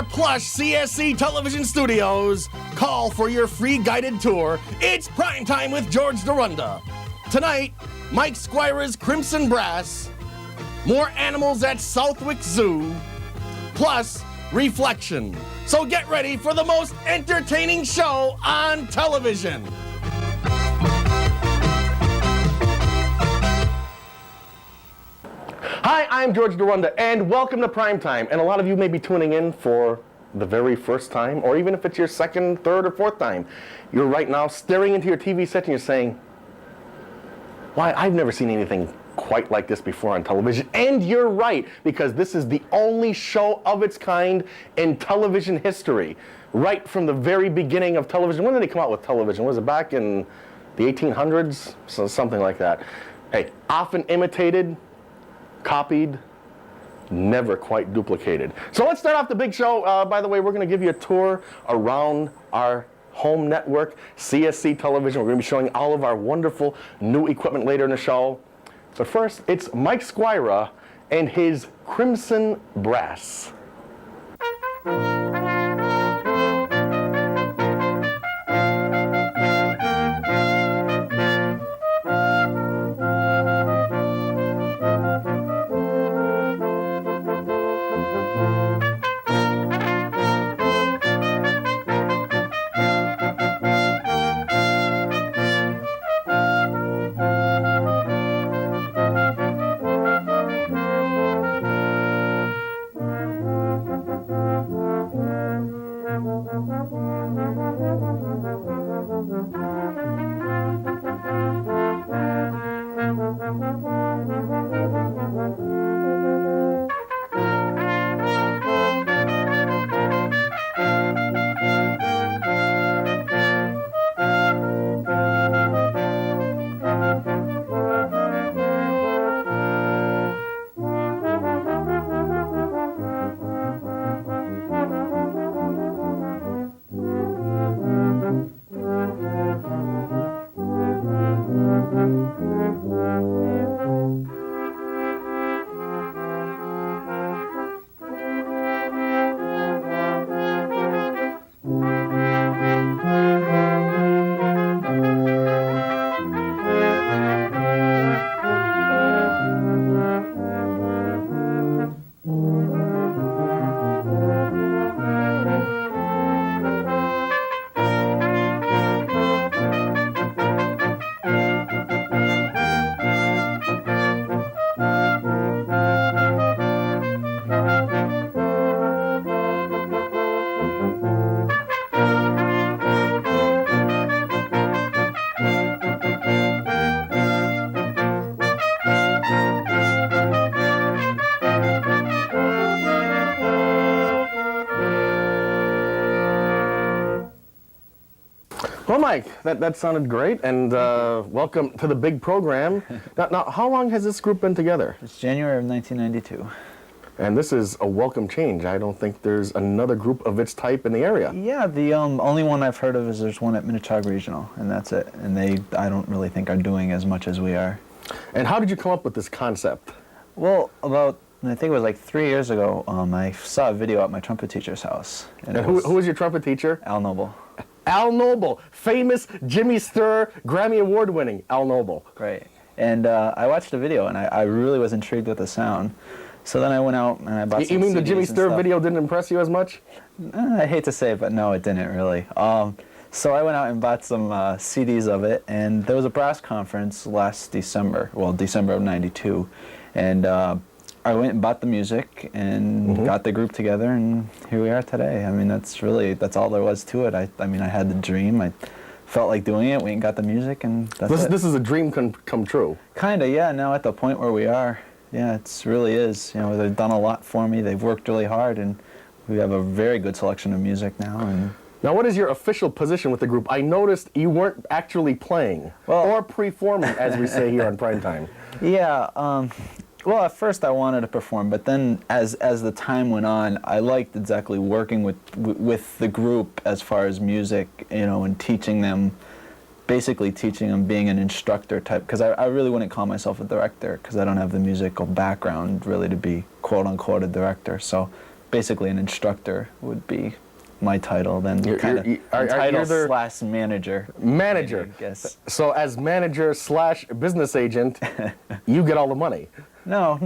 plush CSC television studios. Call for your free guided tour. It's Prime Time with George Dorunda. Tonight, Mike SKWIRA's Crimson Brass, more animals at Southwick'S Zoo, plus Reflection. So get ready for the most entertaining show on television. Hi, I'm George Dorunda, and welcome to Primetime. And a lot of you may be tuning in for the very first time, or even if it's your second, third, or fourth time. You're right now staring into your TV set and you're saying, why, I've never seen anything quite like this before on television. And you're right, because this is the only show of its kind in television history. Right from the very beginning of television. When did they come out with television? Was it back in the 1800s? So something like that. Hey, often imitated, copied, never quite duplicated. So let's start off the big show. By the way, we're going to give you a tour around our home network, CSC Television. We're going to be showing all of our wonderful new equipment later in the show. But first, it's Mike SKWIRA and his Crimson Brass. Well, Mike, that sounded great, and welcome to the big program. Now, how long has this group been together? It's January of 1992. And this is a welcome change. I don't think there's another group of its type in the area. Yeah, the only one I've heard of is there's one at Minnetonka Regional, and that's it. And I don't really think are doing as much as we are. And how did you come up with this concept? Well, I think it was like 3 years ago, I saw a video at my trumpet teacher's house. And who was your trumpet teacher? Al Noble. Al Noble, famous Jimmy Sturr, Grammy Award winning Al Noble. Right. And I watched the video, and I really was intrigued with the sound. So then I went out and I bought some You mean CDs the Jimmy Sturr video didn't impress you as much? I hate to say it, but no, it didn't really. So I went out and bought some CDs of it, and there was a brass conference last December, well, December of '92, and I went and bought the music and got the group together, and here we are today. I mean, that's all there was to it. I mean, I had the dream. I felt like doing it. We went and got the music, and that's it. This is a dream come true. Kinda, yeah. Now at the point where we are, yeah, it really is. You know, they've done a lot for me. They've worked really hard, and we have a very good selection of music now. And now, what is your official position with the group? I noticed you weren't actually playing, or performing, as we say here on Primetime. Yeah. Well, at first I wanted to perform, but then as the time went on, I liked exactly working with the group as far as music, you know, and teaching them, basically teaching them, being an instructor type, because I really wouldn't call myself a director, because I don't have the musical background really to be quote-unquote a director. So basically an instructor would be my title. Then You're- kind of you're- are- title you're their- slash manager. Manager. I guess. So as manager slash business agent, you get all the money. No,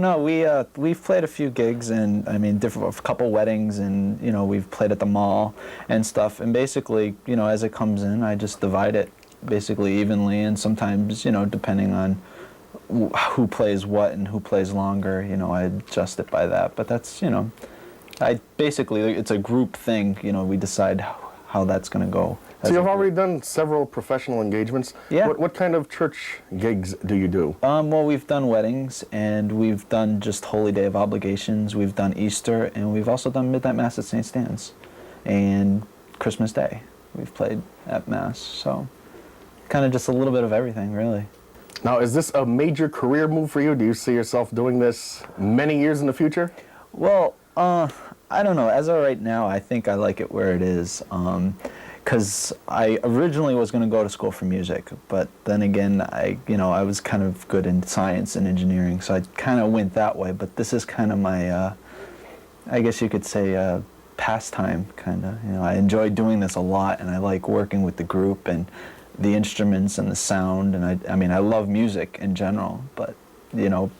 we've played a few gigs, and I mean, a couple weddings, and you know, we've played at the mall and stuff. And basically, you know, as it comes in, I just divide it basically evenly, and sometimes, you know, depending on who plays what and who plays longer, you know, I adjust it by that. But that's, you know, it's a group thing. You know, we decide how that's going to go. So you've already done several professional engagements. Yeah. What kind of church gigs do you do? Well, we've done weddings, and we've done just Holy Day of Obligations. We've done Easter, and we've also done Midnight Mass at St. Stan's, and Christmas Day. We've played at Mass, so kind of just a little bit of everything, really. Now, is this a major career move for you? Do you see yourself doing this many years in the future? Well, I don't know. As of right now, I think I like it where it is. Because I originally was going to go to school for music, but then again, I was kind of good in science and engineering, so I kind of went that way. But this is kind of my, I guess you could say, pastime, kind of. You know, I enjoy doing this a lot, and I like working with the group and the instruments and the sound, and I mean, I love music in general. But you know,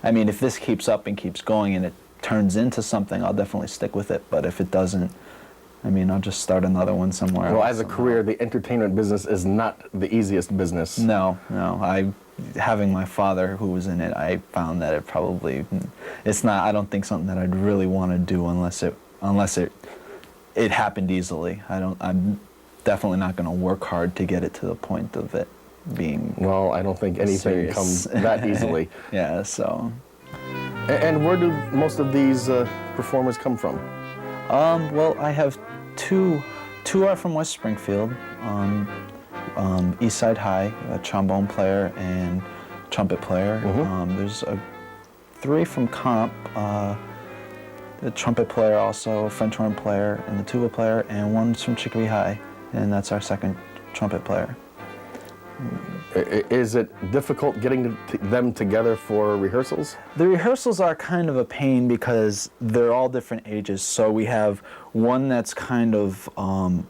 I mean, if this keeps up and keeps going and it turns into something, I'll definitely stick with it. But if it doesn't, I mean, I'll just start another one somewhere else. Well, as a career, the entertainment business is not the easiest business. No. Having my father who was in it, I found that it's not. I don't think something that I'd really want to do unless it happened easily. I'm definitely not going to work hard to get it to the point of it being. Well, I don't think anything serious. comes that easily. Yeah. So. And where do most of these performers come from? Well, I have two are from West Springfield, East Side High, a trombone player and trumpet player. Mm-hmm. There's three from Comp, the trumpet player also, a French horn player, and the tuba player, and one's from Chicopee High, and that's our second trumpet player. Is it difficult getting them together for rehearsals? The rehearsals are kind of a pain because they're all different ages. So we have one that's kind of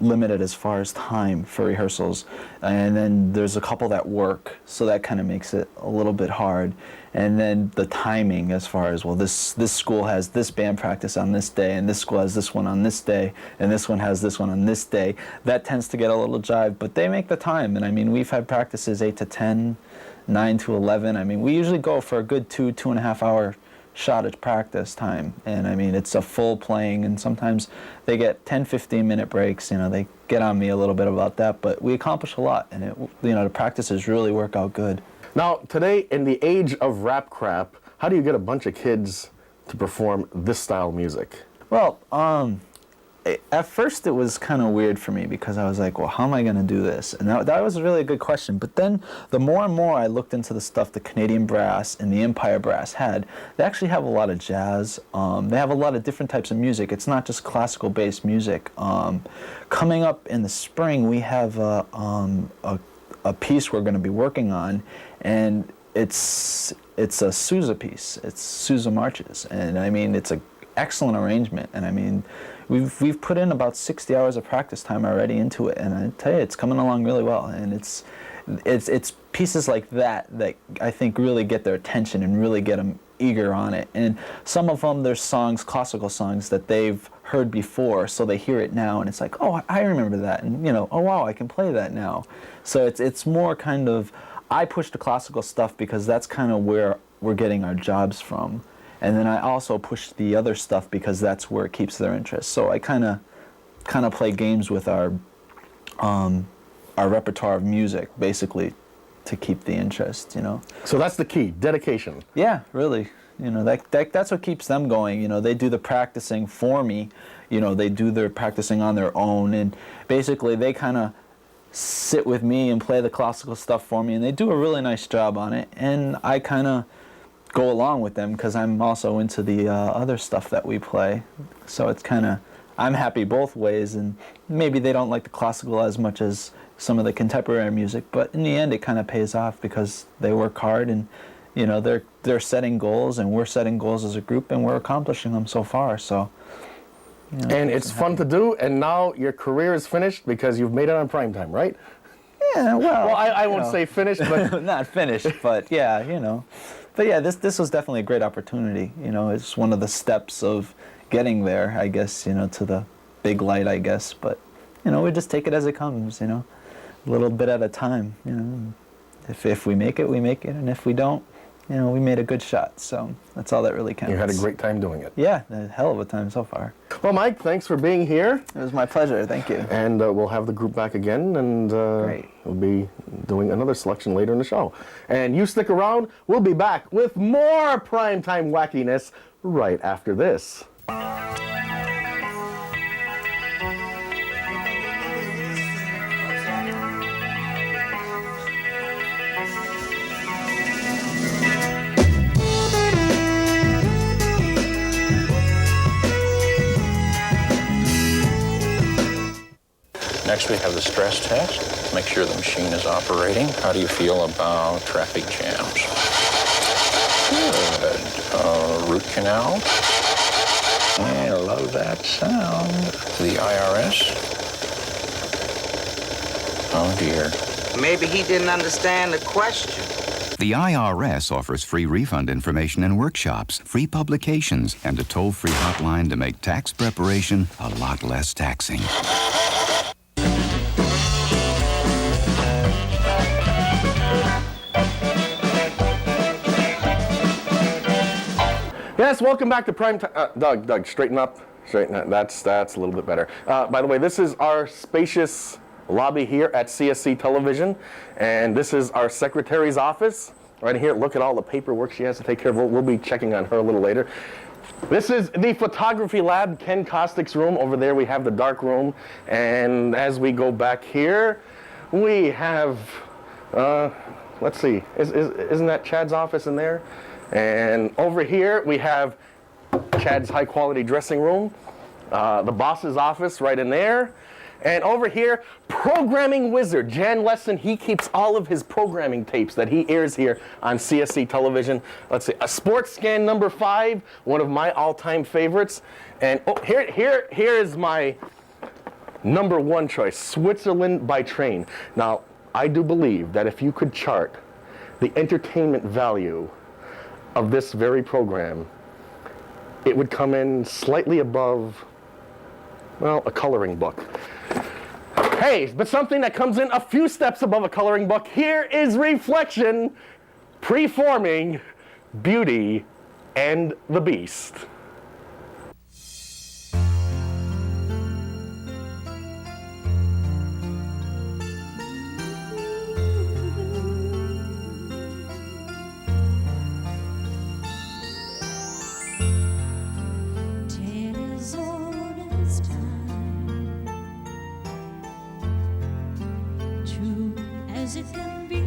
limited as far as time for rehearsals, and then there's a couple that work, so that kind of makes it a little bit hard. And then the timing as far as, well, this school has this band practice on this day, and this school has this one on this day, and this one has this one on this day. That tends to get a little jive, but they make the time. And I mean, we've had practices 8 to 10, 9 to 11. I mean, we usually go for a good 2.5 hour shot at practice time. And I mean, it's a full playing, and sometimes they get 10, 15-minute breaks. You know, they get on me a little bit about that, but we accomplish a lot, and the practices really work out good. Now, today, in the age of rap crap, how do you get a bunch of kids to perform this style of music? Well, at first it was kind of weird for me because I was like, well, how am I going to do this? And that was really a good question. But then the more and more I looked into the stuff the Canadian Brass and the Empire Brass had, they actually have a lot of jazz. They have a lot of different types of music. It's not just classical-based music. Coming up in the spring, we have a piece we're going to be working on, and it's a Sousa piece. It's Sousa marches, and I mean, it's an excellent arrangement. And I mean, we've put in about 60 hours of practice time already into it, and I tell you, it's coming along really well. And it's pieces like that I think really get their attention and really get them eager on it. And some of them, there's songs, classical songs that they've heard before, so they hear it now, and it's like, oh, I remember that, and oh wow, I can play that now. So it's more kind of, I push the classical stuff because that's kind of where we're getting our jobs from, and then I also push the other stuff because that's where it keeps their interest. So I kind of play games with our repertoire of music, basically, to keep the interest. So that's the key, dedication. Yeah, really. That's what keeps them going. They do the practicing for me. They do their practicing on their own, and basically they kind of sit with me and play the classical stuff for me, and they do a really nice job on it, and I kind of go along with them because I'm also into the other stuff that we play. So it's kind of, I'm happy both ways, and maybe they don't like the classical as much as some of the contemporary music, but in the end it kind of pays off because they work hard, and they're setting goals, and we're setting goals as a group, and we're accomplishing them so far. So You know, And it's fun to do, and now your career is finished because you've made it on primetime, right? yeah, Well, I won't say finished, but not finished, but yeah, you know. But yeah, this was definitely a great opportunity. You know, it's one of the steps of getting there, I guess, you know, to the big light, I guess. But, you know, we just take it as it comes, you know, a little bit at a time, you know. If we make it, we make it, and if we don't, you know, we made a good shot. So that's all that really counts. you had a great time doing it. Yeah, a hell of a time so far. Well, Mike, thanks for being here. It was my pleasure. Thank you. And we'll have the group back again, and Great. we'll be doing another selection later in the show. And you stick around. We'll be back with more primetime wackiness right after this. Next, we have the stress test. Make sure the machine is operating. How do you feel about traffic jams? Good. Root canal. I love that sound. The IRS. Oh, dear. Maybe he didn't understand the question. The IRS offers free refund information and workshops, free publications, and a toll-free hotline to make tax preparation a lot less taxing. Yes, welcome back to Primetime. Doug, straighten up. Straighten up. That's a little bit better. By the way, this is our spacious lobby here at CSC Television, and this is our secretary's office. Right here, look at all the paperwork she has to take care of. We'll be checking on her a little later. This is the photography lab, Ken Kostick's room. Over there we have the dark room, and as we go back here, we have, let's see, isn't that Chad's office in there? And over here we have Chad's high quality dressing room, the boss's office right in there. And over here, programming wizard, Jan Lesson, he keeps all of his programming tapes that he airs here on CSC Television. Let's see, a Sports Scan number 5, one of my all-time favorites. And oh, here is my number 1 choice, Switzerland by Train. Now, I do believe that if you could chart the entertainment value of this very program, it would come in slightly above, well, a coloring book. Hey, but something that comes in a few steps above a coloring book, here is Reflection, preforming Beauty and the Beast. As it can be,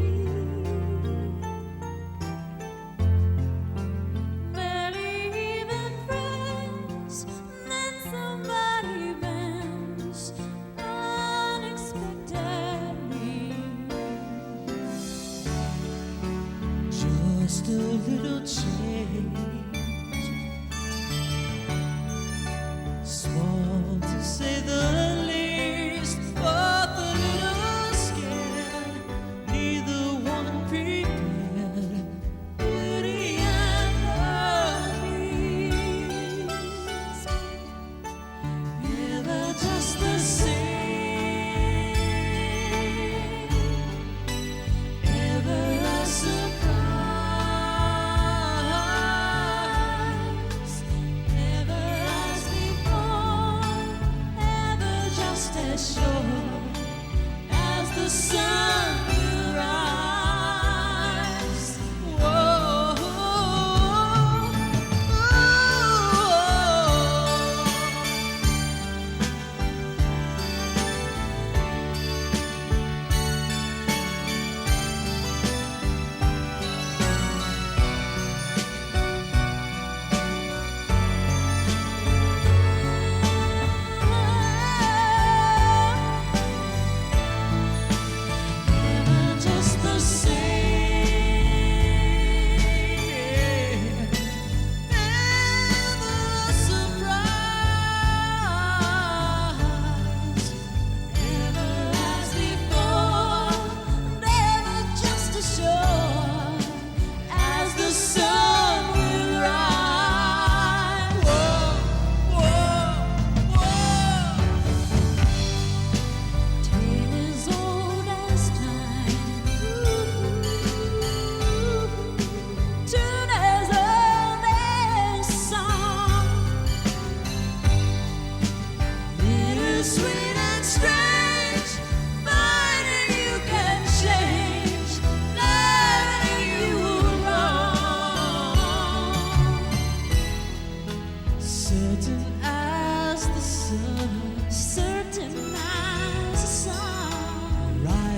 barely even friends, then somebody bends unexpectedly. Just a little change, small to say the least, but the little scared. Neither one prepared, Beauty and the Beast. Never just the same, ever a surprise, never as before, ever just as sure as the sun.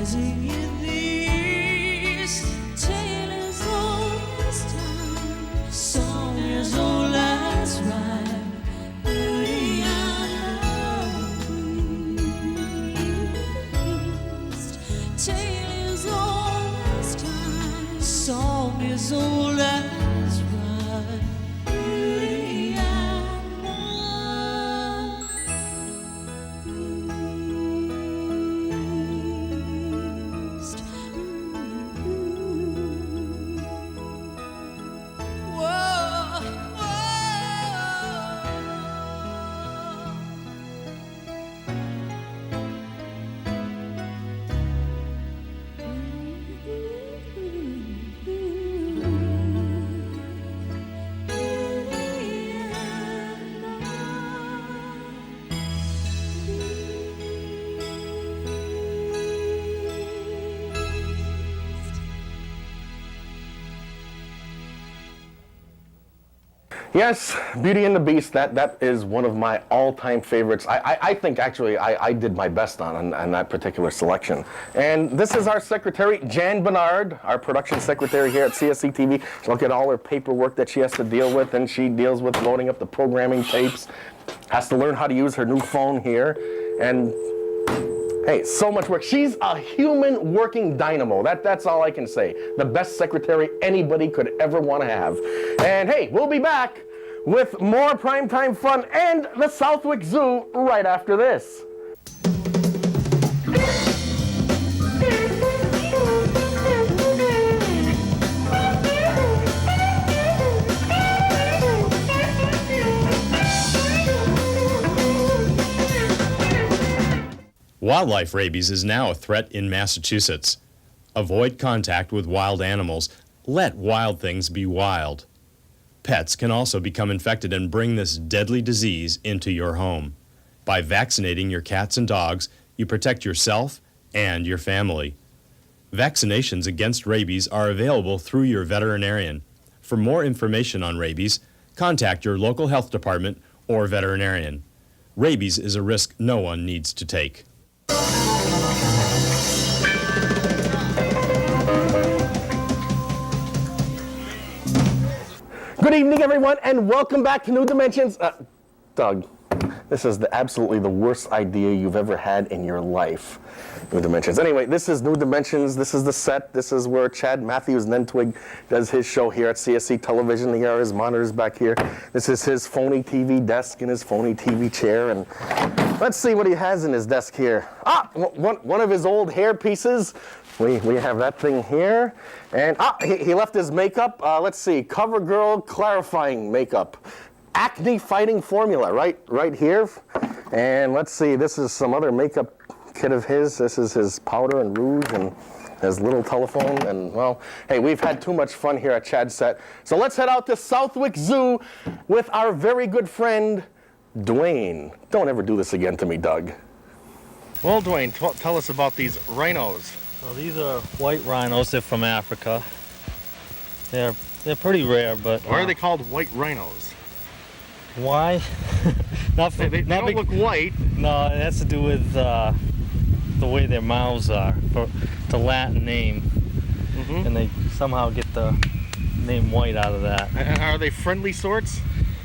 rising in the east. Tale as old as time, song as old as rhyme. Beauty and the Beast. Tale as old as time, song as old as rhyme. Beauty and the Beast. Whoa, Yes, Beauty and the Beast, that is one of my all-time favorites. I think actually I did my best on that particular selection. And this is our secretary, Jan Bernard, our production secretary here at CSC-TV. Look at all her paperwork that she has to deal with, and she deals with loading up the programming tapes, has to learn how to use her new phone here, and hey, so much work. She's a human working dynamo. That's all I can say. The best secretary anybody could ever want to have. And hey, we'll be back with more primetime fun and the Southwick Zoo right after this. Wildlife rabies is now a threat in Massachusetts. Avoid contact with wild animals. Let wild things be wild. Pets can also become infected and bring this deadly disease into your home. By vaccinating your cats and dogs, you protect yourself and your family. Vaccinations against rabies are available through your veterinarian. For more information on rabies, contact your local health department or veterinarian. Rabies is a risk no one needs to take. Good evening, everyone, and welcome back to New Dimensions. Doug, this is absolutely the worst idea you've ever had in your life. New Dimensions. Anyway, this is New Dimensions. This is the set. This is where Chad Matthews Nentwig does his show here at CSC Television. Here are his monitors back here. This is his phony TV desk and his phony TV chair. And let's see what he has in his desk here. One of his old hair pieces. We have that thing here. And he left his makeup. Let's see, CoverGirl clarifying makeup. Acne fighting formula right here. And let's see, this is some other makeup kit of his. This is his powder and rouge and his little telephone. And well, hey, we've had too much fun here at Chad's set. So let's head out to Southwick Zoo with our very good friend, DWAYNE. Don't ever do this again to me, Doug. Well, DWAYNE, tell us about these rhinos. Well, these are white rhinos. They're from Africa. They're pretty rare, but Why are they called white rhinos? why? They don't look white. No, it has to do with the way their mouths are. For the Latin name, and they somehow get the name white out of that. And are they friendly sorts?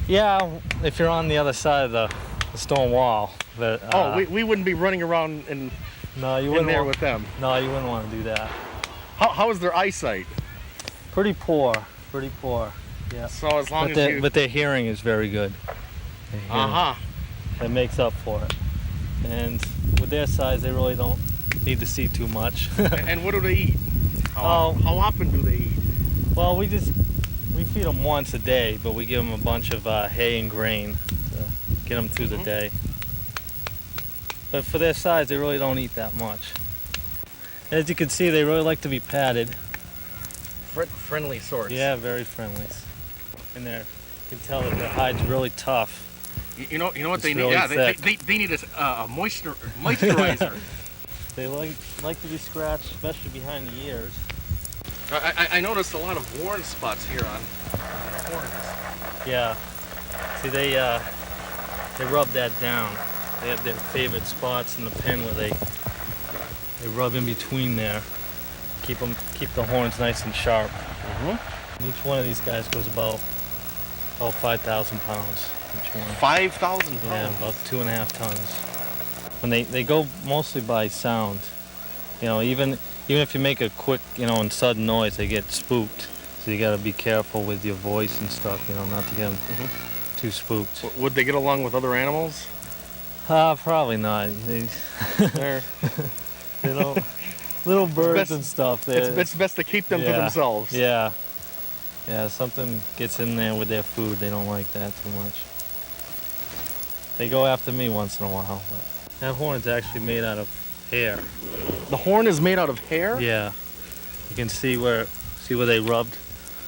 Yeah, if you're on the other side of the stone wall. But, we wouldn't be running around no, you in wouldn't there want, with them. No, you wouldn't want to do that. How is their eyesight? Pretty poor. Pretty poor. Yeah. So as long But as but their hearing is very good. Their hearing- That makes up for it. And with their size, they really don't need to see too much. And what do they eat? How often do they eat? Well, we feed them once a day, but we give them a bunch of hay and grain to get them through the day. But for their size, they really don't eat that much. As you can see, they really like to be patted. Friendly sorts. Yeah, very friendly. And you can tell that their hide's really tough. You know what they need? really Yeah, thick. they need a moisturizer. They like to be scratched, especially behind the ears. I noticed a lot of worn spots here on corners. Yeah. See, they rub that down. They have their favorite spots in the pen where they They rub in between there, keep the horns nice and sharp. Mm-hmm. Each one of these guys goes about 5,000 pounds. Each one. 5,000 pounds? Yeah, about 2.5 tons. And they go mostly by sound. You know, even if you make a quick, and sudden noise, they get spooked. So you got to be careful with your voice and stuff, not to get them too spooked. Would they get along with other animals? Probably not. They're little birds and stuff. It's best to keep them to themselves. Yeah. Yeah, something gets in there with their food. They don't like that too much. They go after me once in a while. But that horn's actually made out of hair. The horn is made out of hair? Yeah. You can see where they rubbed?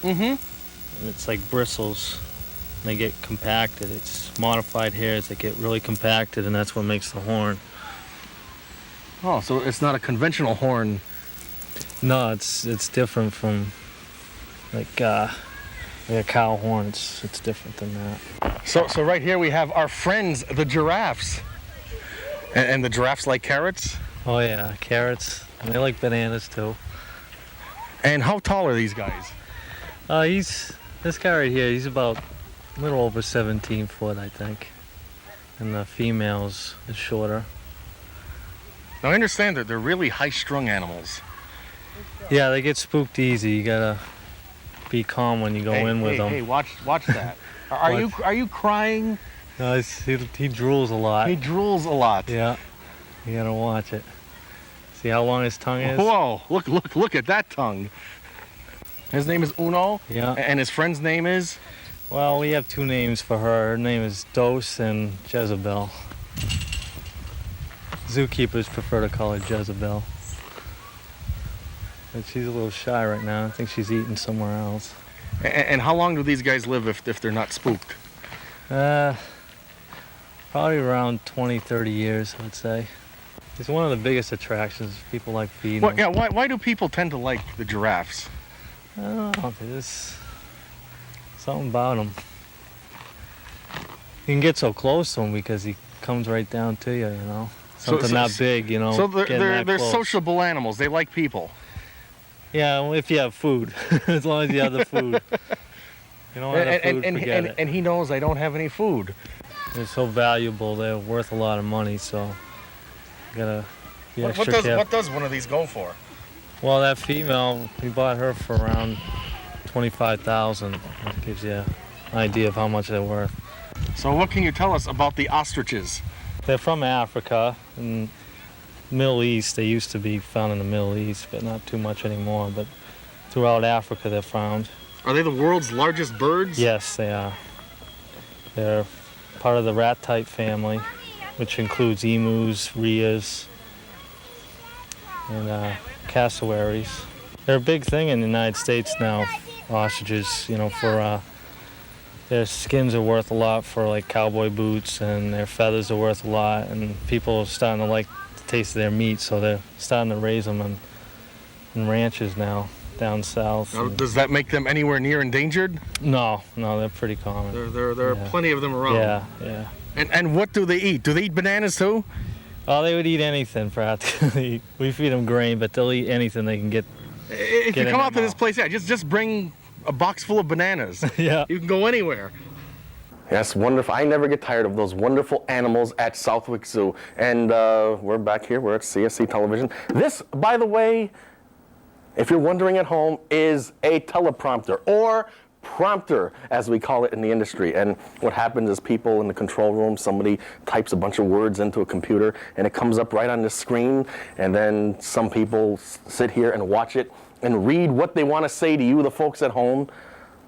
Mm-hmm. And it's like bristles. And they get compacted. It's modified hairs that get really compacted, and that's what makes the horn. Oh, so it's not a conventional horn. No, it's different from like a cow horn. It's different than that. So right here we have our friends, the giraffes. And the giraffes like carrots? Oh yeah, carrots. And they like bananas too. And how tall are these guys? This guy right here, he's about a little over 17 foot, I think. And the females is shorter. Now I understand that they're really high-strung animals. Yeah, they get spooked easy. You gotta be calm when you go in with them. Hey, watch that. Are you crying? No, he drools a lot. He drools a lot. Yeah, you gotta watch it. See how long his tongue is? Whoa! Look at that tongue. His name is Uno. Yeah. And his friend's name is? Well, we have two names for her. Her name is Dose and Jezebel. Zookeepers prefer to call her Jezebel. But she's a little shy right now. I think she's eating somewhere else. And how long do these guys live if they're not spooked? Probably around 20, 30 years, I'd say. It's one of the biggest attractions. People like feeding them. Yeah, why do people tend to like the giraffes? I don't know. There's something about him. You can get so close to him because he comes right down to you, Something not big, So they're close. sociable animals. They like people. Yeah, well, if you have food. As long as you have the food. You don't have the food, forget it. And he knows I don't have any food. They're so valuable. They're worth a lot of money, so you gotta be extra careful. What does one of these go for? Well, that female, we bought her for around $25,000. That gives you an idea of how much they're worth. So what can you tell us about the ostriches? They're from Africa and Middle East. They used to be found in the Middle East, but not too much anymore. But throughout Africa, they're found. Are they the world's largest birds? Yes, they are. They're part of the rat-type family, which includes emus, rheas, and cassowaries. They're a big thing in the United States now, ostriches, for their skins are worth a lot for like cowboy boots, and their feathers are worth a lot, and people are starting to like the taste of their meat, so they're starting to raise them in ranches now down south. Now, does that make them anywhere near endangered? No, they're pretty common. There are plenty of them around. Yeah. And what do they eat? Do they eat bananas too? Oh, they would eat anything practically. We feed them grain, but they'll eat anything they can get. If you come out to this place, just bring a box full of bananas. Yeah. You can go anywhere. That's wonderful. I never get tired of those wonderful animals at Southwick Zoo. And we're back here. We're at CSC Television. This, by the way, if you're wondering at home, is a teleprompter, or prompter, as we call it in the industry. And what happens is people in the control room, somebody types a bunch of words into a computer, and it comes up right on the screen, and then some people sit here and watch it and read what they want to say to you, the folks at home,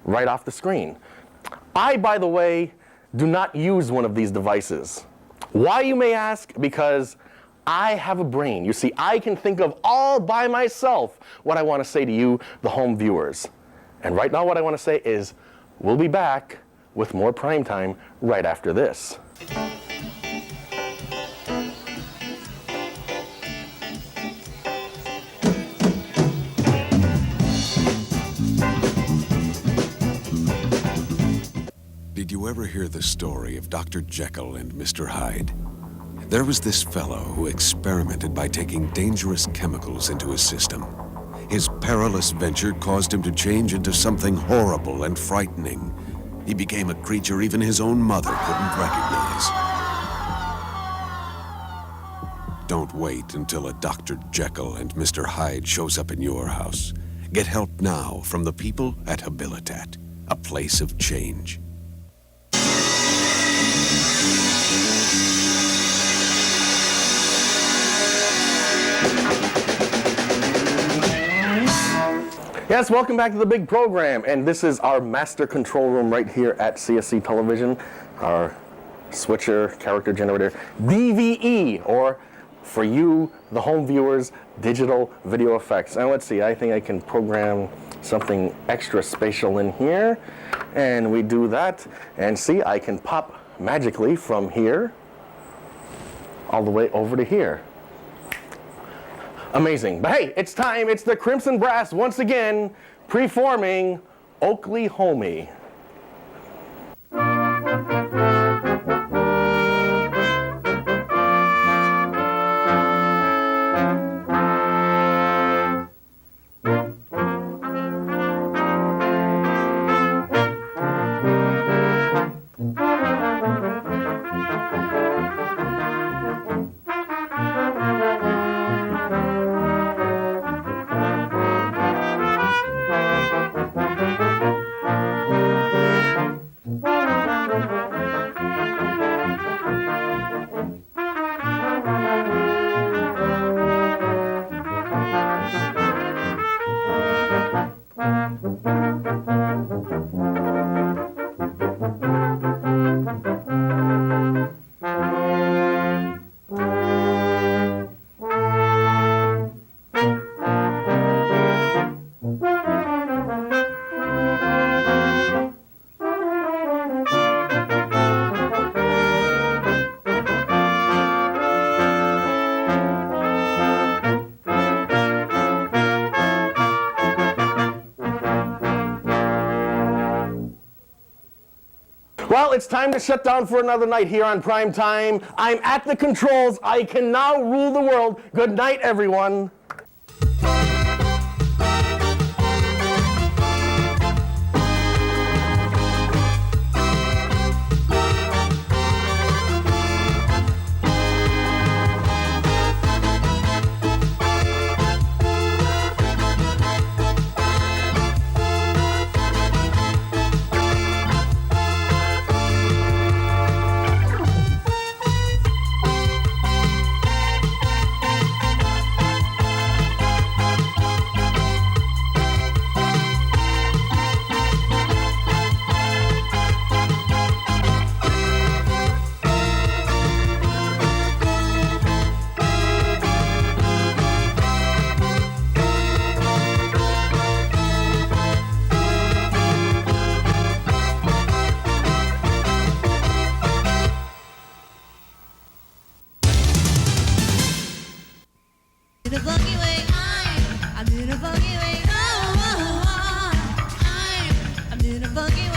right off the screen. I, by the way, do not use one of these devices. Why, you may ask? Because I have a brain. You see, I can think of all by myself what I want to say to you, the home viewers. And right now what I want to say is, we'll be back with more Primetime right after this. Did you ever hear the story of Dr. Jekyll and Mr. Hyde? There was this fellow who experimented by taking dangerous chemicals into his system. His perilous venture caused him to change into something horrible and frightening. He became a creature even his own mother couldn't recognize. Don't wait until a Dr. Jekyll and Mr. Hyde shows up in your house. Get help now from the people at Habilitat, a place of change. Yes, welcome back to the big program, and this is our master control room right here at CSC Television, our switcher character generator, DVE, or for you, the home viewers, digital video effects. And let's see, I think I can program something extra spatial in here, and we do that, and see, I can pop magically from here all the way over to here. Amazing. But hey, it's time. It's the Crimson Brass once again, preforming Oakley Homie. Well, it's time to shut down for another night here on Prime Time. I'm at the controls. I can now rule the world. Good night, everyone. In a buggy way, I'm in a buggy way, I'm in a buggy